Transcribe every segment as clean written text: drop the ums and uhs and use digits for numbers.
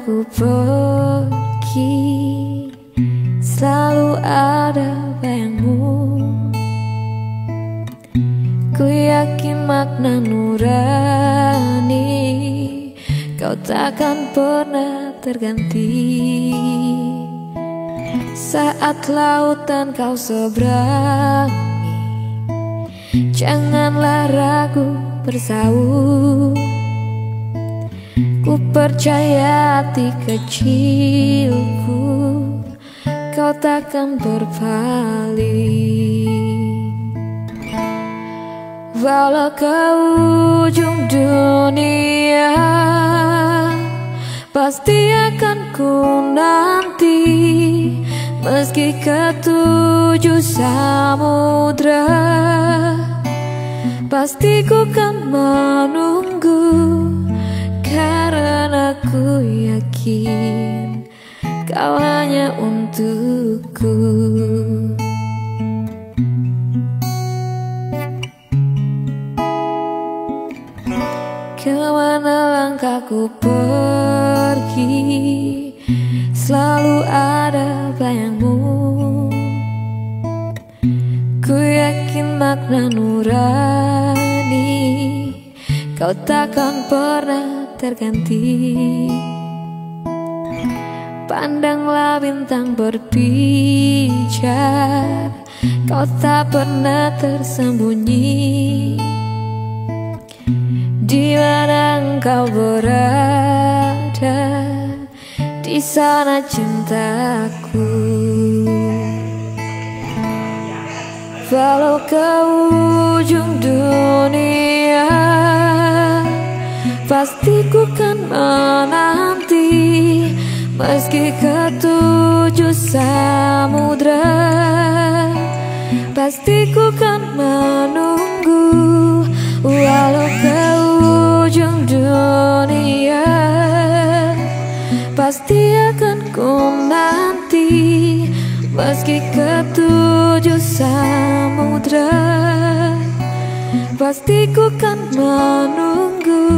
ku pergi, selalu ada bayangmu. Ku yakin makna nurani kau takkan pernah terganti. Saat lautan kau seberangi, janganlah ragu bersaut. Ku percaya hati kecilku, kau takkan berpaling. Walau ke ujung dunia, pasti akan ku nanti. Meski ke 7 samudra, pasti ku kan menunggu. Karena ku yakin kau hanya untukku. Kemana langkahku pergi, selalu ada bayangmu. Ku yakin makna nurani kau takkan pernah terganti. Pandanglah bintang berpijar, kau tak pernah tersembunyi. Di mana engkau berada, di sana cintaku. Walau ke ujung dunia, pasti ku kan menanti. Meski ke 7 samudra, pasti ku kan menunggu. Walau ke ujung dunia, pasti akan ku nanti. Meski ke 7 samudra, pasti ku kan menunggu.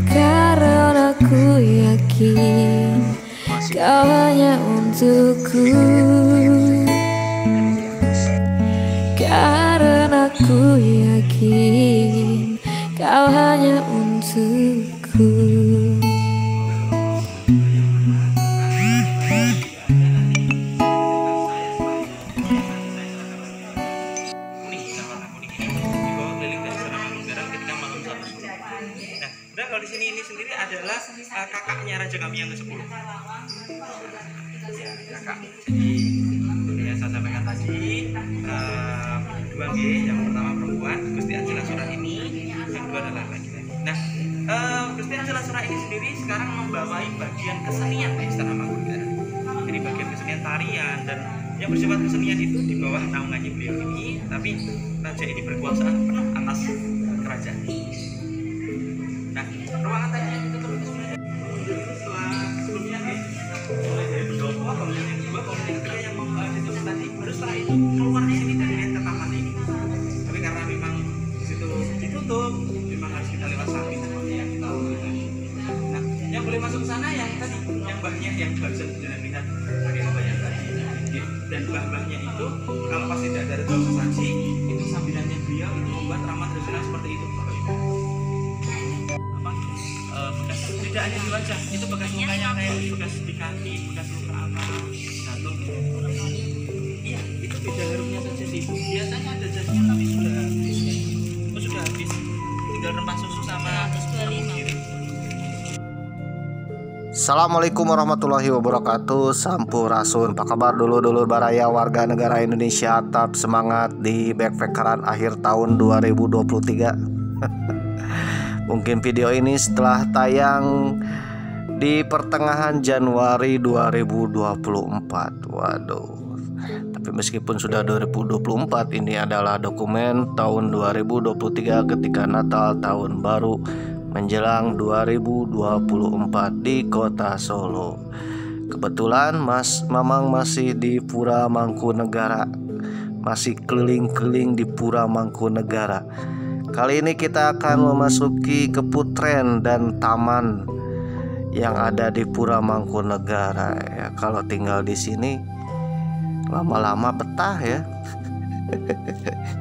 Karena ku yakin kau hanya untukku. Karena ku yakin kau hanya untukku. Nah, kalau di sini ini sendiri adalah kakaknya raja kami yang ke-10. Ya, kakak. Jadi yang saya sampaikan tadi, dua G, yang pertama perempuan, Gusti Anjela Surah ini, yang kedua adalah laki-laki. Nah, Gusti Anjela Surah ini sendiri sekarang membawai bagian kesenian di Istana Mangkunegaran. Jadi bagian kesenian tarian dan yang bersifat kesenian itu di bawah naungannya beliau ini, tapi raja ini berkuasa penuh atas kerajaan. Nah, ruangan tadi yang itu terus sebelumnya mulai dari pendopo, kemudian yang kedua, kemudian yang ketiga yang ditutup tadi, baru setelah itu keluar di sini dari ke taman ini. Tapi karena memang di situ ditutup, memang harus kita lewat samping seperti yang kita lakukan. Nah, yang boleh masuk ke sana yang tadi, yang mbahnya yang barusan sudah lihat bagaimana mbahnya tadi. Dan mbah-mbahnya itu kalau pas tidak ada ritual sesaji, itu sambilannya beliau itu membuat ramah tradisional seperti itu. Bekas tidak hanya di wajah, itu bekas lukanya kayak bekas di kaki, bekas luka apa, jatuh gitu. Iya, itu beda harumnya saja sih. Biasanya ada jasnya tapi sudah habis. Oh, sudah habis. Tinggal rempah susu sama 125. Assalamualaikum warahmatullahi wabarakatuh. Sampurasun. Apa kabar dulur-dulur baraya warga negara Indonesia? Tetap semangat di backpackeran akhir tahun 2023. Mungkin video ini setelah tayang di pertengahan Januari 2024. Waduh. Tapi meskipun sudah 2024, ini adalah dokumen tahun 2023 ketika Natal tahun baru menjelang 2024 di kota Solo. Kebetulan Mamang masih di Pura Mangkunegaran, masih keliling-keliling di Pura Mangkunegaran. Kali ini kita akan memasuki Keputren dan taman yang ada di Pura Mangkunegara ya. Kalau tinggal di sini lama-lama betah ya.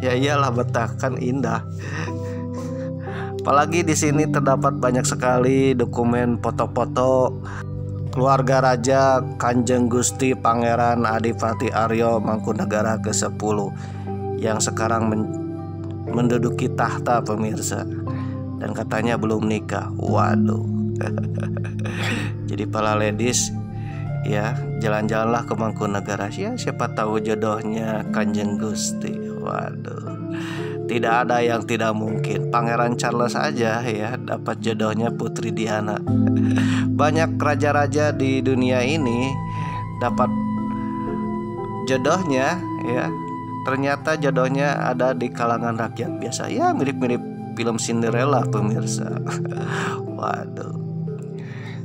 Ya iyalah, betah kan indah. Apalagi di sini terdapat banyak sekali dokumen foto-foto keluarga Raja Kanjeng Gusti Pangeran Adipati Aryo Mangkunegara ke-10 yang sekarang menduduki tahta pemirsa, dan katanya belum nikah. Waduh. Jadi para ladies ya, jalan-jalanlah ke Mangkunegara ya, siapa tahu jodohnya Kanjeng Gusti. Waduh, tidak ada yang tidak mungkin. Pangeran Charles aja ya dapat jodohnya Putri Diana. Banyak raja-raja di dunia ini dapat jodohnya ya, ternyata jodohnya ada di kalangan rakyat biasa ya, mirip-mirip film Cinderella pemirsa. Waduh.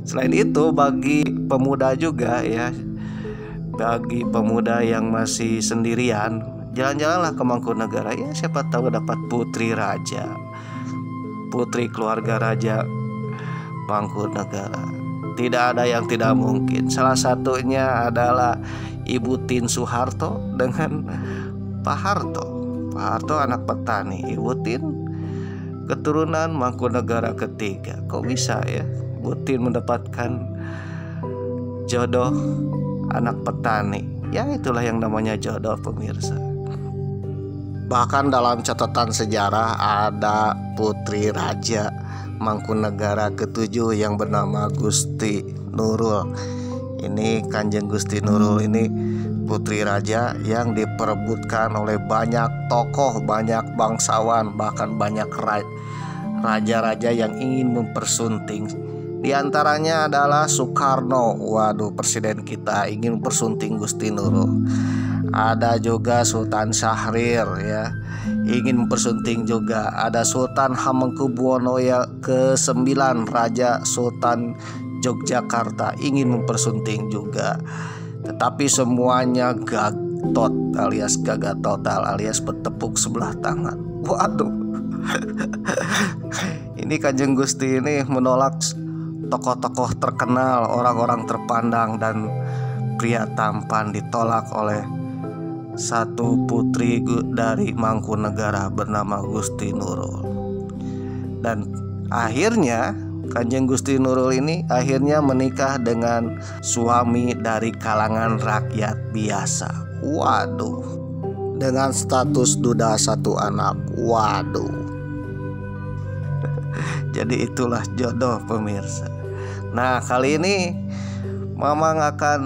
Selain itu, bagi pemuda juga ya, bagi pemuda yang masih sendirian, jalan-jalanlah ke Mangkunegara ya, siapa tahu dapat putri raja, putri keluarga Raja Mangkunegara. Tidak ada yang tidak mungkin. Salah satunya adalah Ibu Tin Soeharto dengan Pak Harto. Pak Harto anak petani, Ibu Tin keturunan Mangkunegara ketiga. Kok bisa ya Ibu Tin mendapatkan jodoh anak petani? Ya itulah yang namanya jodoh pemirsa. Bahkan dalam catatan sejarah ada putri raja Mangkunegara ke-7 yang bernama Gusti Nurul. Ini Kanjeng Gusti Nurul ini putri raja yang diperebutkan oleh banyak tokoh, banyak bangsawan, bahkan banyak raja-raja yang ingin mempersunting. Di antaranya adalah Soekarno. Waduh, presiden kita ingin mempersunting Gusti Nurul. Ada juga Sultan Syahrir ya, ingin mempersunting juga. Ada Sultan Hamengkubuwono ya ke-9, Raja Sultan Yogyakarta, ingin mempersunting juga. Tetapi semuanya gatot alias gagal total alias bertepuk sebelah tangan. Waduh. Ini Kanjeng Gusti ini menolak tokoh-tokoh terkenal, orang-orang terpandang dan pria tampan, ditolak oleh satu putri dari Mangkunegara bernama Gusti Nurul. Dan akhirnya Kanjeng Gusti Nurul ini akhirnya menikah dengan suami dari kalangan rakyat biasa. Waduh, dengan status duda 1 anak. Waduh. Jadi itulah jodoh pemirsa. Nah, kali ini Mamang akan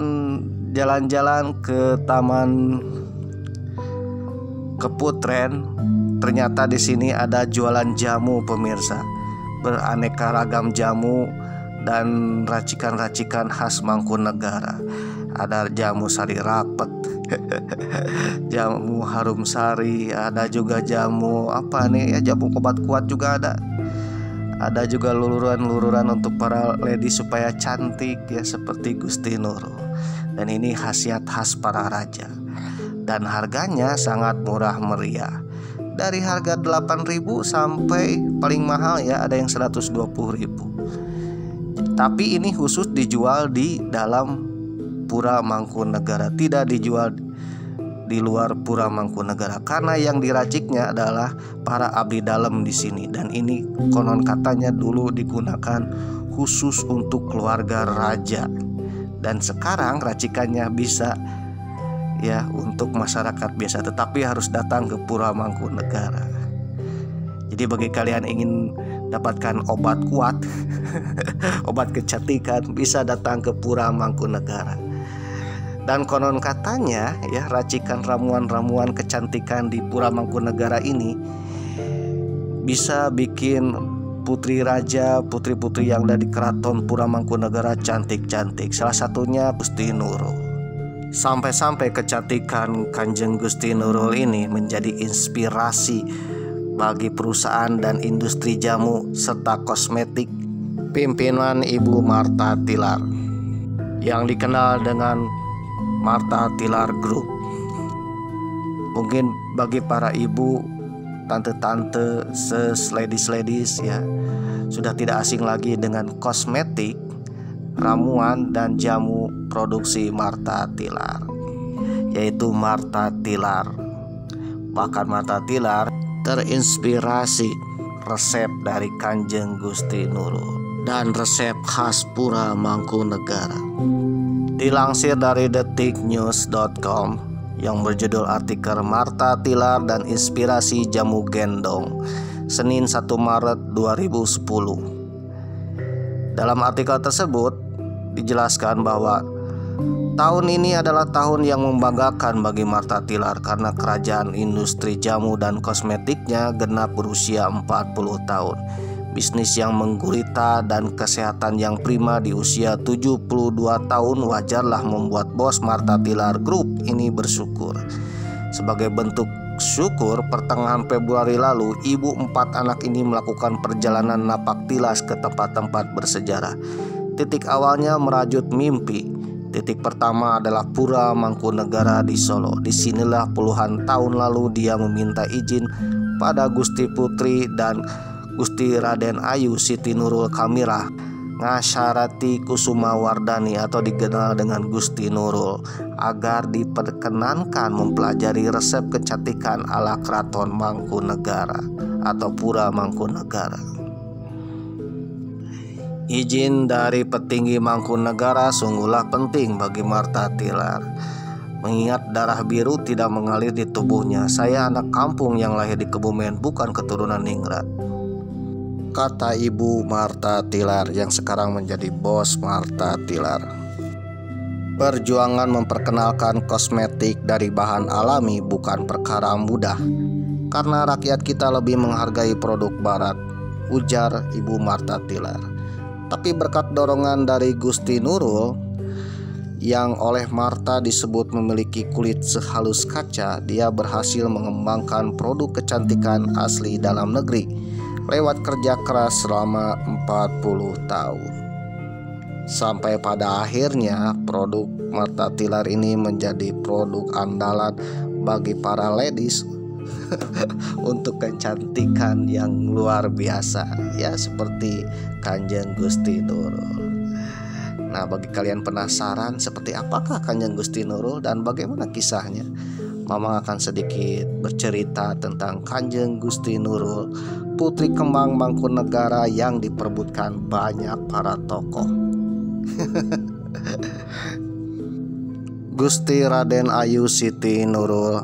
jalan-jalan ke Taman Keputren. Ternyata di sini ada jualan jamu pemirsa, beraneka ragam jamu dan racikan-racikan khas Mangkunegara. Ada jamu sari rapet, jamu harum sari, ada juga jamu apa nih ya, jamu obat kuat juga ada. Ada juga luluran-luluran untuk para lady supaya cantik ya, seperti Gusti Nurul. Dan ini khasiat khas para raja. Dan harganya sangat murah meriah. Dari harga 8.000 sampai paling mahal ya ada yang 120.000. Tapi ini khusus dijual di dalam Pura Mangkunegara, tidak dijual di luar Pura Mangkunegara, karena yang diraciknya adalah para abdi dalam di sini. Dan ini konon katanya dulu digunakan khusus untuk keluarga raja, dan sekarang racikannya bisa ya untuk masyarakat biasa, tetapi harus datang ke Pura Mangkunegara. Jadi bagi kalian ingin dapatkan obat kuat obat kecantikan, bisa datang ke Pura Mangkunegara. Dan konon katanya ya, racikan ramuan-ramuan kecantikan di Pura Mangkunegara ini bisa bikin putri raja, putri-putri yang ada di keraton Pura Mangkunegara cantik-cantik. Salah satunya Gusti Nurul. Sampai-sampai kecantikan Kanjeng Gusti Nurul ini menjadi inspirasi bagi perusahaan dan industri jamu serta kosmetik pimpinan Ibu Martha Tilar yang dikenal dengan Martha Tilar Group. Mungkin bagi para ibu, tante-tante, ladies ya, sudah tidak asing lagi dengan kosmetik ramuan dan jamu produksi Martha Tilar, yaitu Martha Tilar. Bahkan Martha Tilar terinspirasi resep dari Kanjeng Gusti Nurul dan resep khas Pura Mangkunegara. Dilansir dari detiknews.com yang berjudul artikel Martha Tilar dan inspirasi jamu gendong, Senin 1 Maret 2010. Dalam artikel tersebut dijelaskan bahwa tahun ini adalah tahun yang membanggakan bagi Martha Tilar karena kerajaan industri jamu dan kosmetiknya genap berusia 40 tahun. Bisnis yang menggurita dan kesehatan yang prima di usia 72 tahun wajarlah membuat bos Martha Tilar Group ini bersyukur. Sebagai bentuk syukur, pertengahan Februari lalu, ibu 4 anak ini melakukan perjalanan napak tilas ke tempat-tempat bersejarah. Titik awalnya merajut mimpi. Titik pertama adalah Pura Mangkunegara di Solo. Disinilah puluhan tahun lalu dia meminta izin pada Gusti Putri dan Gusti Raden Ayu Siti Nurul Kamirah Ngasarati Kusuma Wardani atau dikenal dengan Gusti Nurul agar diperkenankan mempelajari resep kecantikan ala Keraton Mangkunegara atau Pura Mangkunegara. Izin dari petinggi Mangkunegara sungguhlah penting bagi Martha Tilar, mengingat darah biru tidak mengalir di tubuhnya. Saya anak kampung yang lahir di Kebumen, bukan keturunan ningrat, kata ibu Martha Tilar yang sekarang menjadi bos Martha Tilar. Perjuangan memperkenalkan kosmetik dari bahan alami bukan perkara mudah, karena rakyat kita lebih menghargai produk barat, ujar ibu Martha Tilar. Tapi berkat dorongan dari Gusti Nurul yang oleh Martha disebut memiliki kulit sehalus kaca, dia berhasil mengembangkan produk kecantikan asli dalam negeri lewat kerja keras selama 40 tahun. Sampai pada akhirnya produk Martha Tilar ini menjadi produk andalan bagi para ladies untuk kecantikan yang luar biasa, ya seperti Kanjeng Gusti Nurul. Nah, bagi kalian penasaran seperti apakah Kanjeng Gusti Nurul dan bagaimana kisahnya, Mamang akan sedikit bercerita tentang Kanjeng Gusti Nurul, putri kembang Mangkunegara yang diperebutkan banyak para tokoh. Gusti Raden Ayu Siti Nurul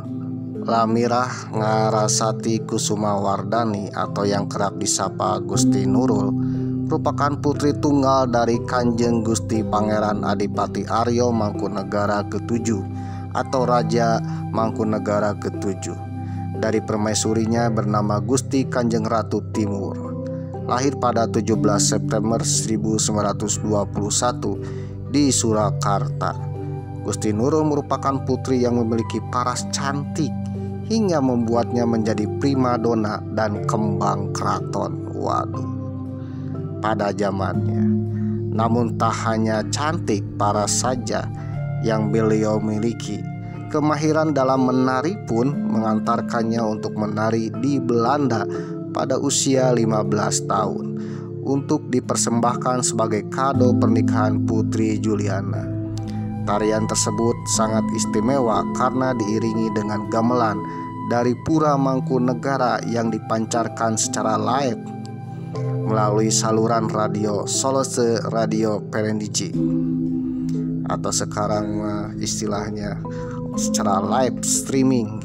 Lamirah Ngarasati Kusuma Wardani atau yang kerap disapa Gusti Nurul merupakan putri tunggal dari Kanjeng Gusti Pangeran Adipati Aryo Mangkunegara ke-7 atau Raja Mangkunegara ke-7 dari permaisurinya bernama Gusti Kanjeng Ratu Timur. Lahir pada 17 September 1921 di Surakarta. Gusti Nurul merupakan putri yang memiliki paras cantik hingga membuatnya menjadi primadona dan kembang keraton. Waduh, pada zamannya. Namun tak hanya cantik paras saja yang beliau miliki, kemahiran dalam menari pun mengantarkannya untuk menari di Belanda pada usia 15 tahun untuk dipersembahkan sebagai kado pernikahan Putri Juliana. Tarian tersebut sangat istimewa karena diiringi dengan gamelan dari Pura Mangkunegara yang dipancarkan secara live melalui saluran radio Solose Radio Perendiji atau sekarang istilahnya secara live streaming.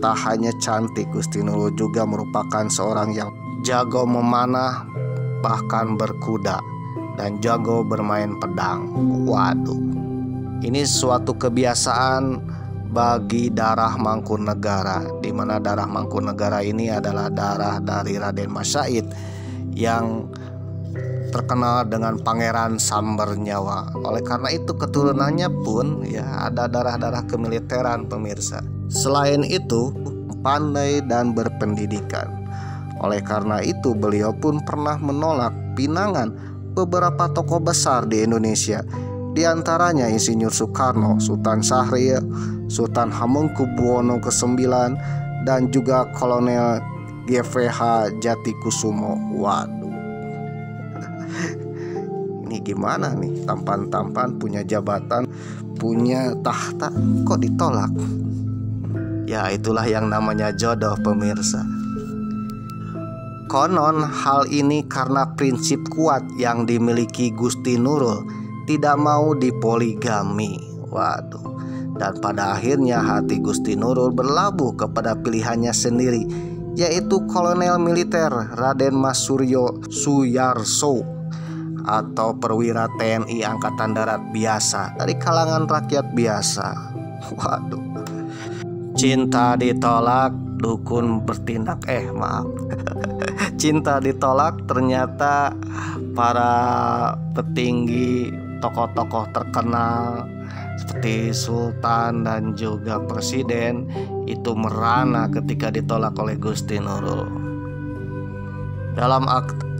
Tak hanya cantik, Gusti Nurul juga merupakan seorang yang jago memanah, bahkan berkuda, dan jago bermain pedang. Waduh, ini suatu kebiasaan bagi darah Mangkunegara, di mana darah Mangkunegara ini adalah darah dari Raden Mas Said yang terkenal dengan Pangeran Samber Nyawa. Oleh karena itu keturunannya pun ya ada darah-darah kemiliteran, pemirsa. Selain itu pandai dan berpendidikan. Oleh karena itu beliau pun pernah menolak pinangan beberapa tokoh besar di Indonesia, di antaranya Insinyur Soekarno, Sultan Syahrir, Sultan Hamengkubuwono ke-9, dan juga Kolonel GVH Jatikusumo. Waduh, ini gimana nih, tampan-tampan, punya jabatan, punya tahta, kok ditolak? Ya itulah yang namanya jodoh pemirsa. Konon hal ini karena prinsip kuat yang dimiliki Gusti Nurul, tidak mau dipoligami. Waduh. Dan pada akhirnya hati Gusti Nurul berlabuh kepada pilihannya sendiri, yaitu Kolonel Militer Raden Mas Suryo Suyarso, atau perwira TNI Angkatan Darat biasa dari kalangan rakyat biasa. Waduh. Cinta ditolak, dukun bertindak. Maaf. Cinta ditolak, ternyata para petinggi, tokoh-tokoh terkenal seperti sultan dan juga presiden itu merana ketika ditolak oleh Gusti Nurul. Dalam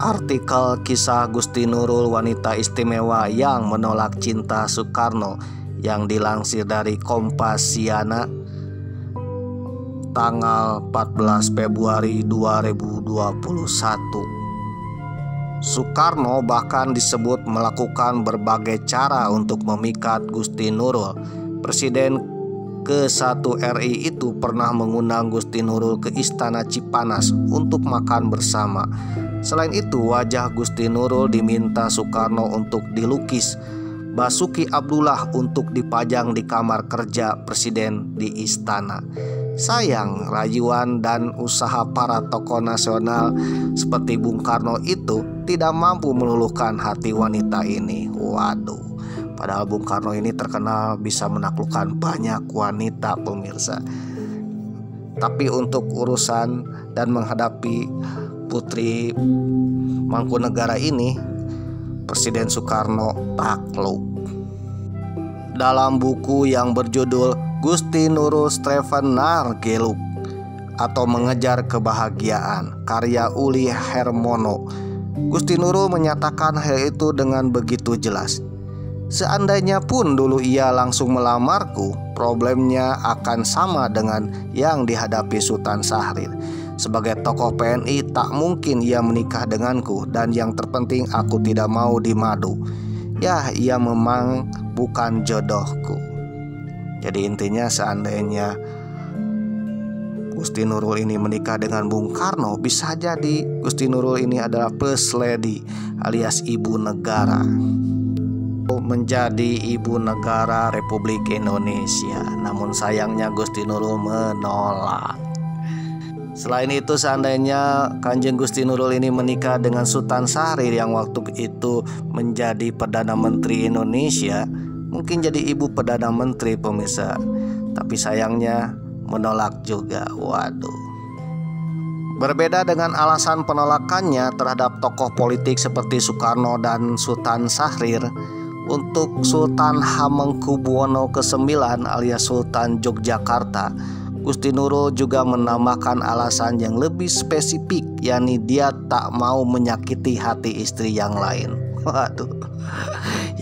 artikel kisah Gusti Nurul wanita istimewa yang menolak cinta Soekarno yang dilansir dari Kompasiana tanggal 14 Februari 2021, Soekarno bahkan disebut melakukan berbagai cara untuk memikat Gusti Nurul. Presiden ke-1 RI itu pernah mengundang Gusti Nurul ke Istana Cipanas untuk makan bersama. Selain itu, wajah Gusti Nurul diminta Soekarno untuk dilukis, Basuki Abdullah untuk dipajang di kamar kerja Presiden di istana. Sayang, rayuan dan usaha para tokoh nasional seperti Bung Karno itu tidak mampu meluluhkan hati wanita ini. Waduh, padahal Bung Karno ini terkenal bisa menaklukkan banyak wanita pemirsa. Tapi untuk urusan dan menghadapi Putri Mangkunegara ini, Presiden Soekarno takluk. Dalam buku yang berjudul Gusti Nurul Strevenar Geluk atau Mengejar Kebahagiaan karya Uli Hermono, Gusti Nurul menyatakan hal itu dengan begitu jelas. Seandainya pun dulu ia langsung melamarku, problemnya akan sama dengan yang dihadapi Sultan Syahrir. Sebagai tokoh PNI tak mungkin ia menikah denganku, dan yang terpenting aku tidak mau dimadu. Ya, ia memang bukan jodohku. Jadi intinya seandainya Gusti Nurul ini menikah dengan Bung Karno, bisa jadi Gusti Nurul ini adalah First Lady alias ibu negara, menjadi ibu negara Republik Indonesia. Namun sayangnya Gusti Nurul menolak. Selain itu, seandainya Kanjeng Gusti Nurul ini menikah dengan Sultan Syahrir yang waktu itu menjadi Perdana Menteri Indonesia, mungkin jadi ibu Perdana Menteri pemirsa. Tapi sayangnya menolak juga. Waduh. Berbeda dengan alasan penolakannya terhadap tokoh politik seperti Soekarno dan Sultan Syahrir, untuk Sultan Hamengkubuwono ke-9 alias Sultan Yogyakarta, Gusti Nurul juga menambahkan alasan yang lebih spesifik, yakni dia tak mau menyakiti hati istri yang lain. Waduh,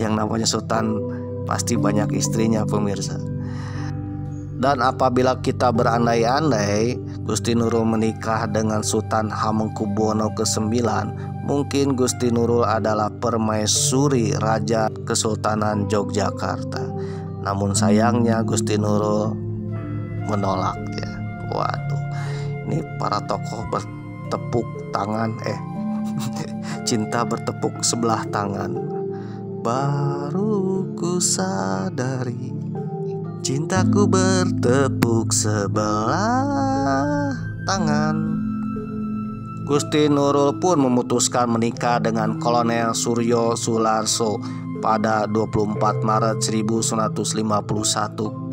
yang namanya Sultan pasti banyak istrinya pemirsa. Dan apabila kita berandai-andai Gusti Nurul menikah dengan Sultan Hamengkubuwono ke-9, mungkin Gusti Nurul adalah permaisuri Raja Kesultanan Yogyakarta. Namun sayangnya Gusti Nurul menolak ya. Waduh, ini para tokoh bertepuk tangan, cinta bertepuk sebelah tangan. Baru ku sadari cintaku bertepuk sebelah tangan. Gusti Nurul pun memutuskan menikah dengan Kolonel Suryo Sularso pada 24 Maret 1951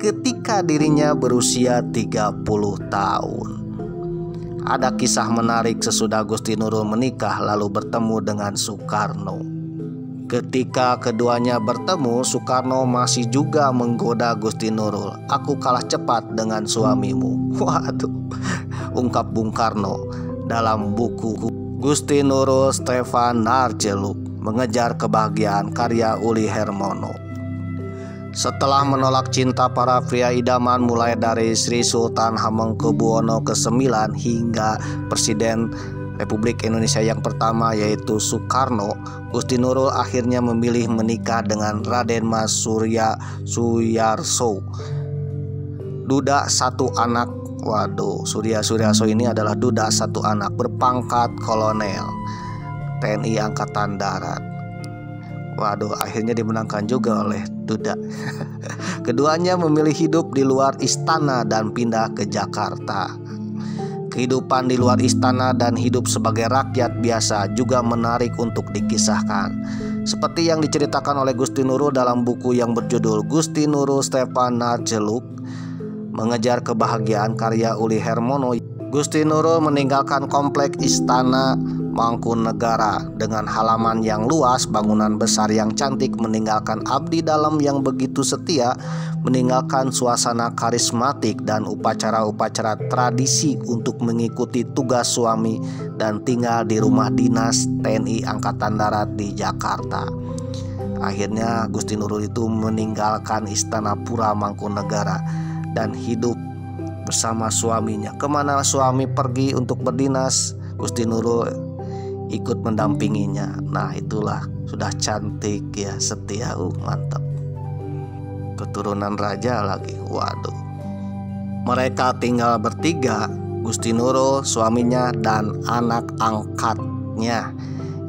ketika dirinya berusia 30 tahun. Ada kisah menarik sesudah Gusti Nurul menikah lalu bertemu dengan Soekarno. Ketika keduanya bertemu, Soekarno masih juga menggoda Gusti Nurul. "Aku kalah cepat dengan suamimu." Waduh, ungkap Bung Karno dalam buku Gusti Nurul Strevenar Geluk, Mengejar Kebahagiaan karya Uli Hermono. Setelah menolak cinta para pria idaman mulai dari Sri Sultan Hamengkubuwono ke-9 hingga Presiden Republik Indonesia yang pertama yaitu Soekarno, Gusti Nurul akhirnya memilih menikah dengan Raden Mas Surya Suyarso. Duda satu anak. Waduh, Surya Suyarso ini adalah duda satu anak berpangkat kolonel TNI Angkatan Darat. Waduh, akhirnya dimenangkan juga oleh duda. Keduanya memilih hidup di luar istana dan pindah ke Jakarta. Kehidupan di luar istana dan hidup sebagai rakyat biasa juga menarik untuk dikisahkan. Seperti yang diceritakan oleh Gusti Nurul dalam buku yang berjudul Gusti Nurul Stefan Narjeluk, Mengejar Kebahagiaan karya Uli Hermono. Gusti Nurul meninggalkan komplek Istana Mangkunegara dengan halaman yang luas, bangunan besar yang cantik, meninggalkan abdi dalam yang begitu setia, meninggalkan suasana karismatik dan upacara-upacara tradisi untuk mengikuti tugas suami dan tinggal di rumah dinas TNI Angkatan Darat di Jakarta. Akhirnya Gusti Nurul itu meninggalkan Istana Pura Mangkunegara dan hidup bersama suaminya. Kemana suami pergi untuk berdinas, Gusti Nurul ikut mendampinginya. Nah, itulah sudah cantik ya, setia, mantap. Keturunan raja lagi. Waduh. Mereka tinggal bertiga, Gusti Nurul, suaminya, dan anak angkatnya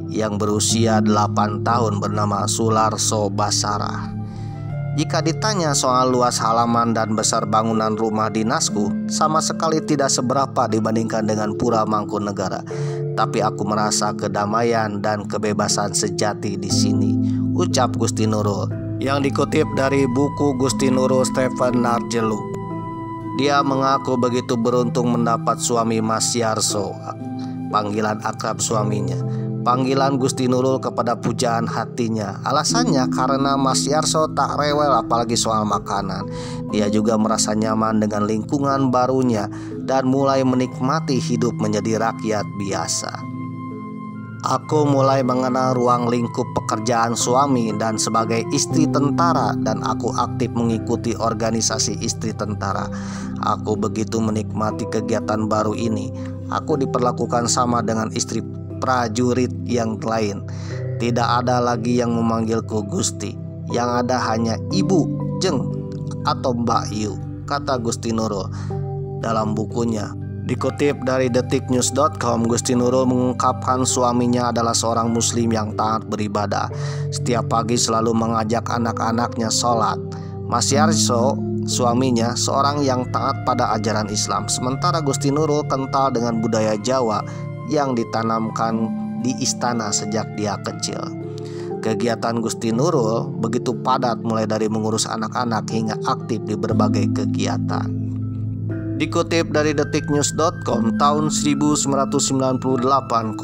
yang berusia 8 tahun bernama Sularso Basara. Jika ditanya soal luas halaman dan besar bangunan rumah dinasku, sama sekali tidak seberapa dibandingkan dengan Pura Mangkunegara. Tapi aku merasa kedamaian dan kebebasan sejati di sini, ucap Gusti Nurul, yang dikutip dari buku Gusti Nurul Stefan Narjeluk. Dia mengaku begitu beruntung mendapat suami Mas Yarso, panggilan akrab suaminya. Panggilan Gusti Nurul kepada pujaan hatinya. Alasannya karena Mas Yarso tak rewel apalagi soal makanan. Dia juga merasa nyaman dengan lingkungan barunya dan mulai menikmati hidup menjadi rakyat biasa. Aku mulai mengenal ruang lingkup pekerjaan suami dan sebagai istri tentara, dan aku aktif mengikuti organisasi istri tentara. Aku begitu menikmati kegiatan baru ini. Aku diperlakukan sama dengan istri prajurit yang lain. Tidak ada lagi yang memanggilku Gusti. Yang ada hanya Ibu, Jeng, atau Mbak Yu, kata Gusti Nurul dalam bukunya. Dikutip dari detiknews.com, Gusti Nurul mengungkapkan suaminya adalah seorang muslim yang taat beribadah. Setiap pagi selalu mengajak anak-anaknya sholat. Mas Yarso, suaminya, seorang yang taat pada ajaran Islam. Sementara Gusti Nurul kental dengan budaya Jawa yang ditanamkan di istana sejak dia kecil. Kegiatan Gusti Nurul begitu padat, mulai dari mengurus anak-anak hingga aktif di berbagai kegiatan. Dikutip dari detiknews.com, tahun 1998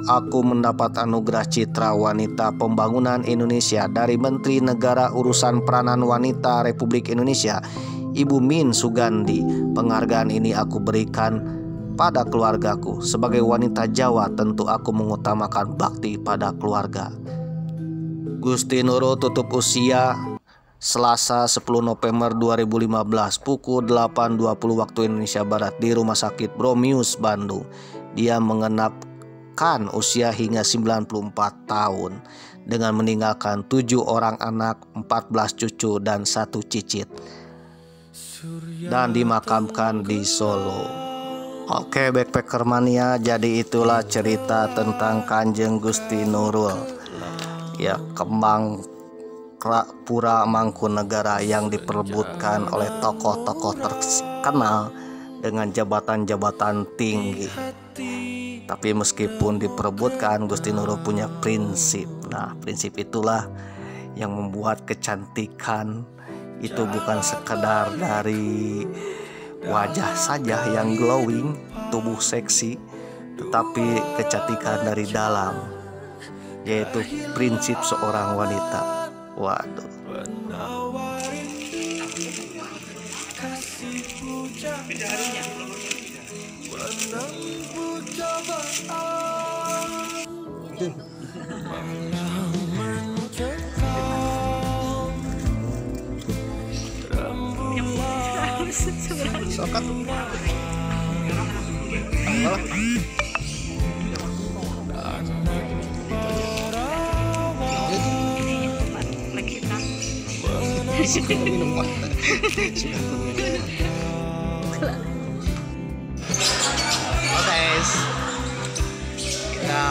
aku mendapat anugerah Citra Wanita Pembangunan Indonesia dari Menteri Negara Urusan Peranan Wanita Republik Indonesia, Ibu Min Sugandi. Penghargaan ini aku berikan pada keluargaku. Sebagai wanita Jawa, tentu aku mengutamakan bakti pada keluarga. Gusti Nurul tutup usia Selasa 10 November 2015 pukul 8.20 waktu Indonesia Barat di Rumah Sakit Bromius, Bandung. Dia mengenapkan usia hingga 94 tahun dengan meninggalkan 7 orang anak, 14 cucu, dan 1 cicit, dan dimakamkan di Solo. Oke, Backpacker Mania, jadi itulah cerita tentang Kanjeng Gusti Nurul, ya, kembang Pura Mangkunegara yang diperebutkan oleh tokoh-tokoh terkenal dengan jabatan-jabatan tinggi. Tapi meskipun diperebutkan, Gusti Nurul punya prinsip. Nah, prinsip itulah yang membuat kecantikan itu bukan sekedar dari wajah saja yang glowing, tubuh seksi, tetapi kecantikan dari dalam, yaitu prinsip seorang wanita. Waduh. Sokat. Suka minum mata. Suka minum mata. Oh guys, kita